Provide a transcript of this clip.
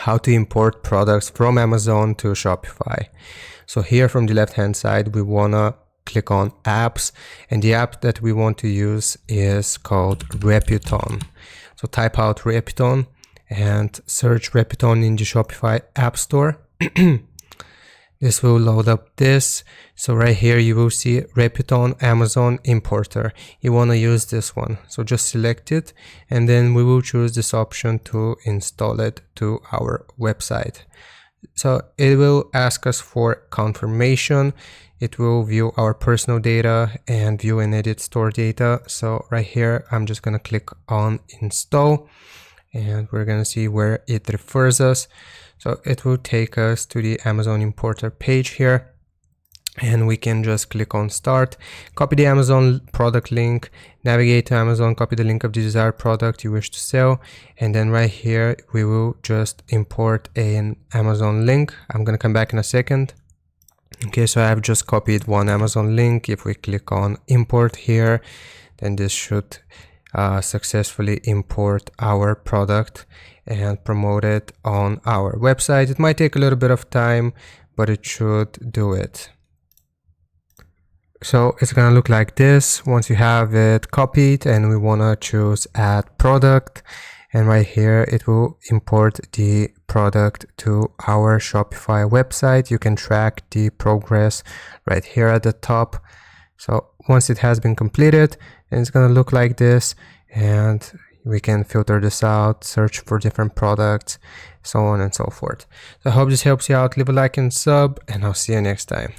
how to import products from Amazon to Shopify. So here from the left hand side, we want to click on apps, and the app that we want to use is called Reputon. So type out Reputon and search Reputon in the Shopify App Store. This will load up this. So right here you will see Reputon Amazon Importer. You want to use this one. So just select it, and then we will choose this option to install it to our website. So it will ask us for confirmation. It will view our personal data and view and edit store data. So right here, I'm just going to click on install, and we're going to see where it refers us. So it will take us to the Amazon importer page here, and we can just click on start, copy the Amazon product link, navigate to Amazon, copy the link of the desired product you wish to sell, and then right here we will just import an Amazon link. I'm going to come back in a second. Okay, so I've just copied one Amazon link. If we click on import here, then this should successfully import our product and promote it on our website. It might take a little bit of time, but it should do it. So it's gonna look like this once you have it copied, and we wanna choose add product, and right here it will import the product to our Shopify website. You can track the progress right here at the top. So once it has been completed, then it's gonna look like this, and we can filter this out, search for different products, so on and so forth. So I hope this helps you out. Leave a like and sub, and I'll see you next time.